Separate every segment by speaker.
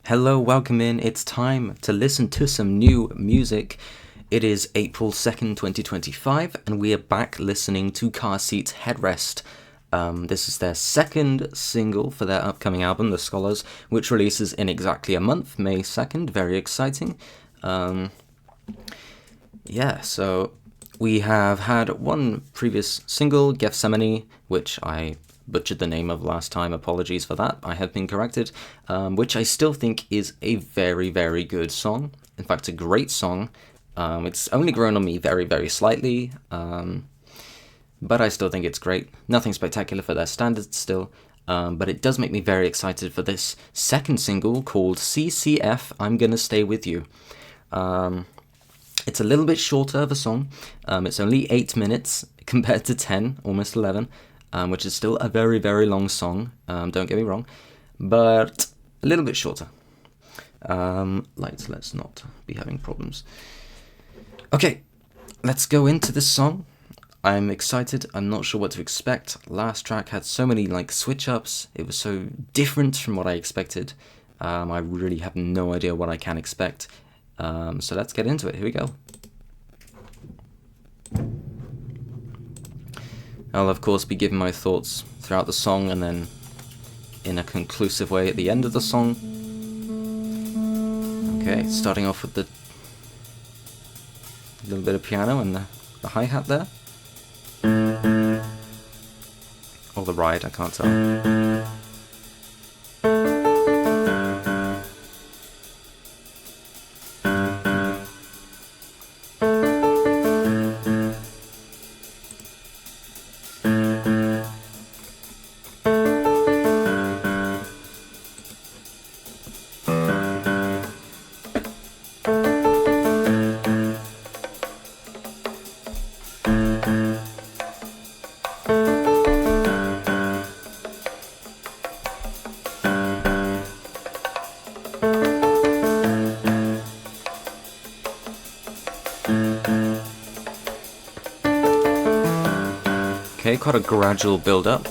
Speaker 1: Hello, welcome in. It's time to listen to some new music. It is April 2nd, 2025, and we are back listening to Car Seat's Headrest. This is their second single for their upcoming album, The Scholars, which releases in exactly a month, May 2nd. Very exciting. So we have had one previous single, Gethsemane, which I butchered the name of last time. Apologies for that. I have been corrected. Which I still think is a very, very good song. In fact, a great song. It's only grown on me very, very slightly. But I still think it's great. Nothing spectacular for their standards still. But it does make me very excited for this second single called CCF, I'm Gonna Stay With You. It's a little bit shorter of a song. It's only 8 minutes compared to 10, almost 11. Which is still a very, very long song, don't get me wrong, but a little bit shorter. Let's not be having problems. Okay, let's go into this song. I'm excited. I'm not sure what to expect. Last track had so many switch-ups. It was so different from what I expected. I really have no idea what I can expect. So let's get into it. Here we go. I'll, of course, be giving my thoughts throughout the song and then in a conclusive way at the end of the song. Okay, starting off with the little bit of piano and the hi-hat there. Or the ride, I can't tell. Okay, quite a gradual build-up.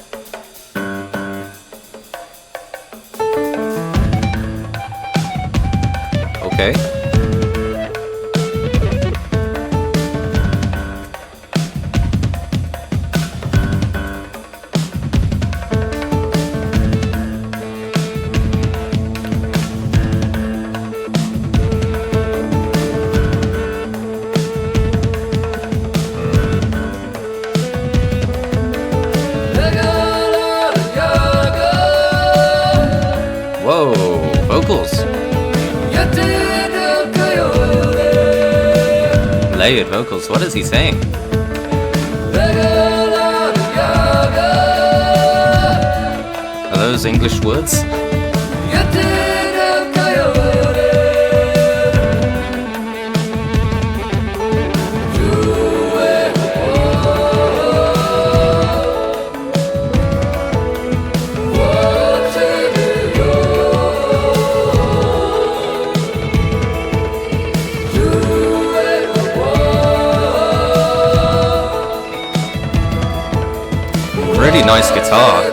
Speaker 1: Okay. Whoa, vocals. Layered vocals, what is he saying? Are those English words? Really nice guitar.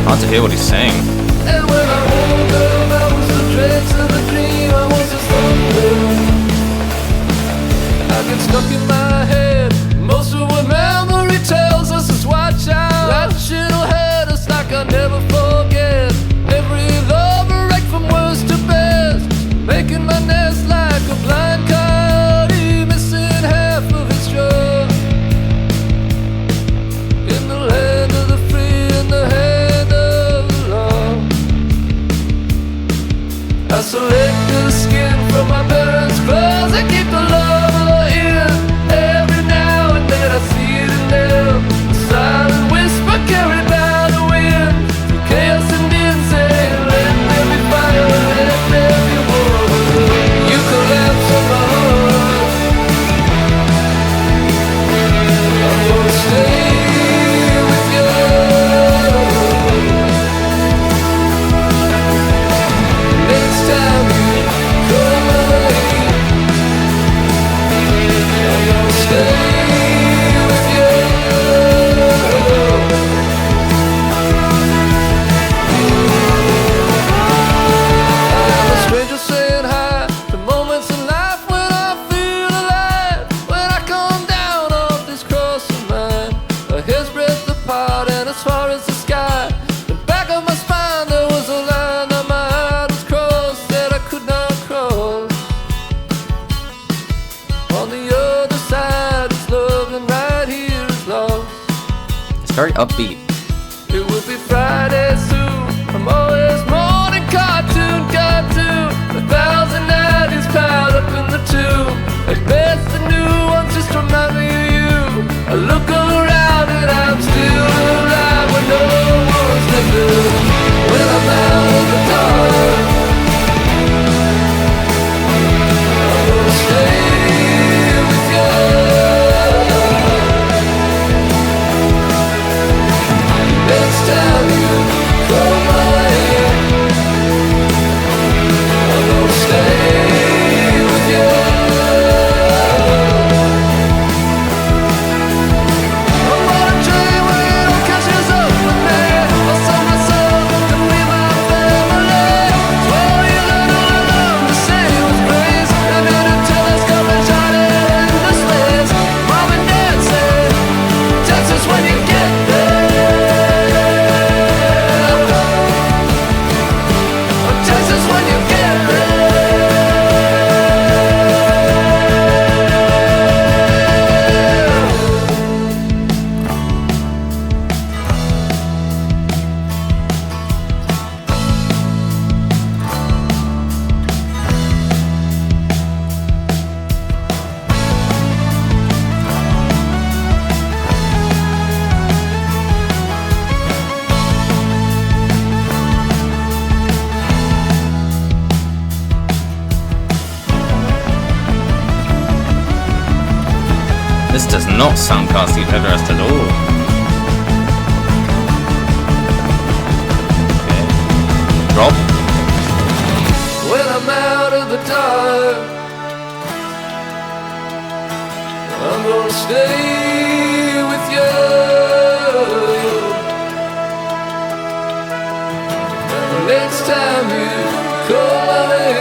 Speaker 1: Hard to hear what he's saying. And when I woke up, I was the dregs of the dream. I was a thunder. I get stuck in my head. Most of what memory tells us is watch out. That shit'll hurt us like I'll never forget. Every lover right from worst to best, making my nest like a blind coyote, missing half of its jaw. In the land of the free and the hand of the law.
Speaker 2: select the skin from my parents' clothes and keep the lover in. Every now and then I see it in them, a silent whisper carried by the wind, through chaos and din saying, let there be fire, let there be war. You collapse on my heart. I'm gonna stay with you. Next time you come my way, I'm gonna stay with you. I'm a stranger saying hi to moments in life when I feel alive. When I come down off this cross of mine, a hair's breadth apart and as far as the sky, the back of my spine there was a line that my heart was crossed, that I could not cross. On the other side is love, and right here is lost.
Speaker 1: It's very upbeat.
Speaker 2: It will be Friday soon. I'm always morning cartoon. 1,090s piled up in the tomb. At best the new ones just remind me of you. I look around and I'm still alive when no one's living. When I'm out of the dark, I'm gonna stay with you. Next time you come my way, I'm gonna stay with you. I'm on a train where you don't catch us up with me. I sold my soul to be my family. Swore you learn all I love to say was grace, and then a telescope and shot it in the slits. Mom and Dad said, Texas when you get there. Texas when you get there.
Speaker 1: This does not sound casty Headrest at all. Okay. Drop.
Speaker 2: When I'm out of the dark, I'm gonna stay with you. And the next time you come my way,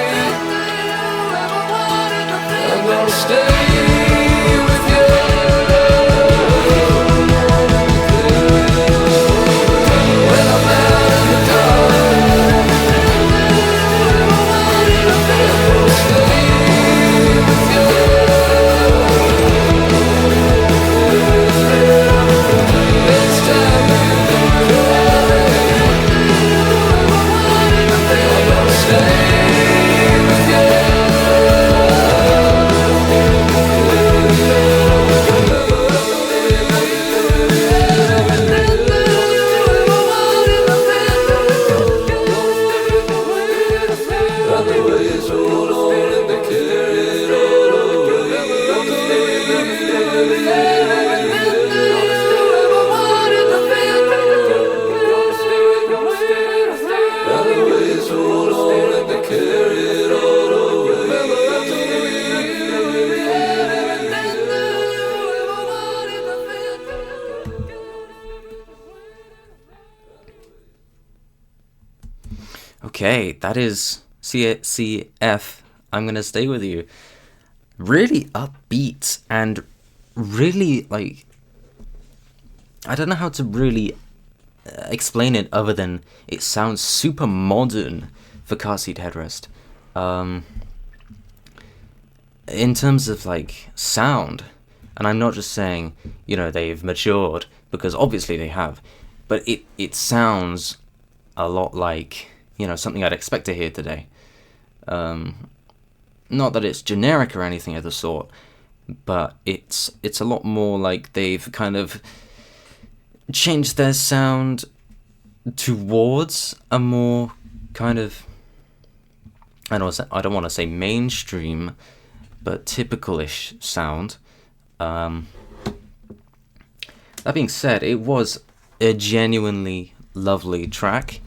Speaker 2: I'm gonna stay with you. When I'm out of the dark, I'm gonna stay with you. Next time you come my way, I'm gonna stay with you.
Speaker 1: Okay, that is CCF. I'm gonna stay with you. Really upbeat and really like, I don't know how to really explain it other than it sounds super modern for car seat headrest. In terms of like sound, and I'm not just saying, you know, they've matured, because obviously they have, but it sounds a lot like, you know, something I'd expect to hear today. Not that it's generic or anything of the sort, but it's a lot more like they've kind of changed their sound towards a more kind of, I don't want to say mainstream, but typical-ish sound. That being said, it was a genuinely lovely track.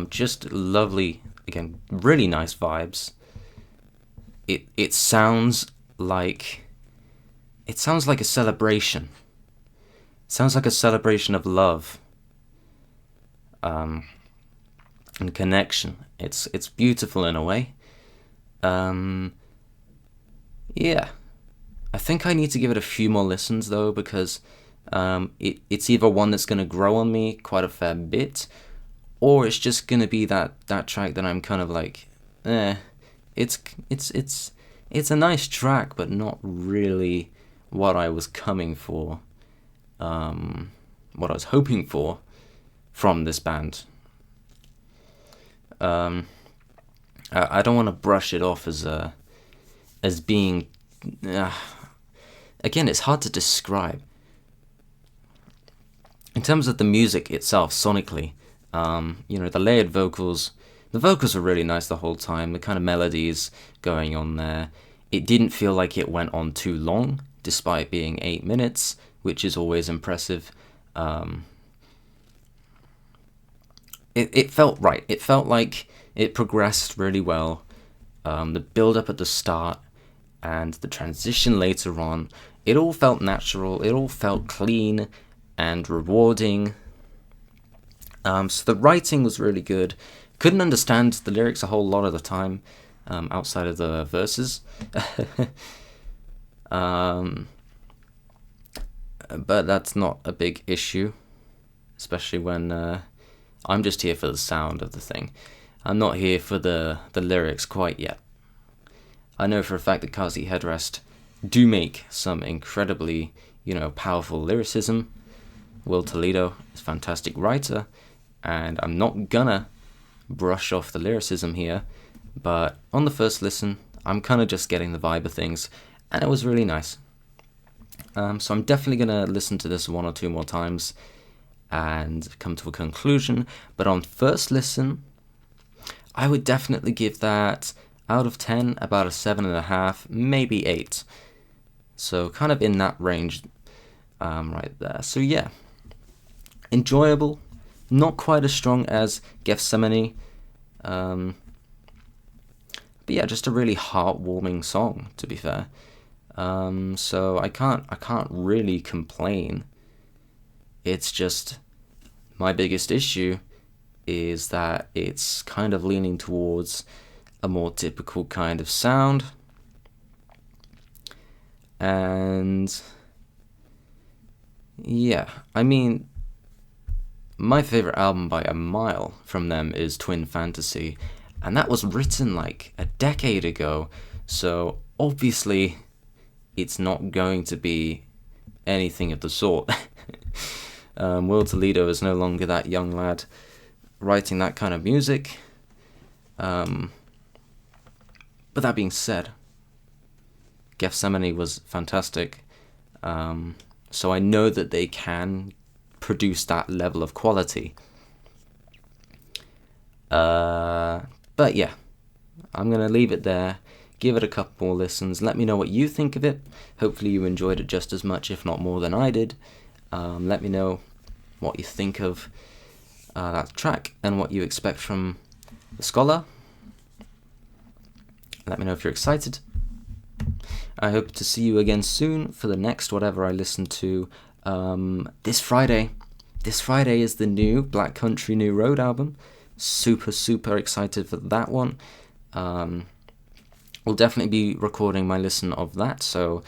Speaker 1: Just lovely, again, really nice vibes. It sounds like a celebration. It sounds like a celebration of love, and connection. It's beautiful in a way. Yeah, I think I need to give it a few more listens though, because it's either one that's going to grow on me quite a fair bit, or it's just going to be that track that I'm kind of like, it's a nice track, but not really what I was coming for, what I was hoping for from this band. I don't want to brush it off as being, again, it's hard to describe. In terms of the music itself, sonically, the layered vocals, the vocals were really nice the whole time, the kind of melodies going on there. It didn't feel like it went on too long, despite being 8 minutes, which is always impressive. It felt right. It felt like it progressed really well. The build-up at the start and the transition later on, it all felt natural. It all felt clean and rewarding. So the writing was really good. Couldn't understand the lyrics a whole lot of the time, outside of the verses. But that's not a big issue, especially when I'm just here for the sound of the thing. I'm not here for the lyrics quite yet. I know for a fact that Kazi Headrest do make some incredibly, powerful lyricism. Will Toledo is a fantastic writer, and I'm not gonna brush off the lyricism here, but on the first listen, I'm kind of just getting the vibe of things, and it was really nice. So I'm definitely gonna listen to this 1 or 2 more times and come to a conclusion, but on first listen, I would definitely give that, out of 10, about a 7.5, maybe 8. So kind of in that range, right there. So yeah, enjoyable, not quite as strong as Gethsemane, but yeah, just a really heartwarming song, to be fair. So I can't really complain. It's just, my biggest issue is that it's kind of leaning towards a more typical kind of sound, and yeah, I mean, my favorite album by a mile from them is Twin Fantasy, and that was written like a decade ago, so obviously it's not going to be anything of the sort. Will Toledo is no longer that young lad writing that kind of music. But that being said, Gethsemane was fantastic. So I know that they can produce that level of quality. But yeah, I'm going to leave it there. Give it a couple more listens. Let me know what you think of it. Hopefully you enjoyed it just as much, if not more than I did. Let me know what you think of that track and what you expect from the Scholar. Let me know if you're excited. I hope to see you again soon for the next whatever I listen to this Friday. This Friday is the new Black Country New Road album. Super excited for that one. We'll definitely be recording my listen of that, so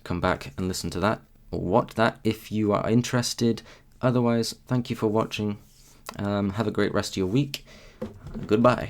Speaker 1: come back and listen to that, or watch that if you are interested. Otherwise, thank you for watching. Have a great rest of your week. Goodbye.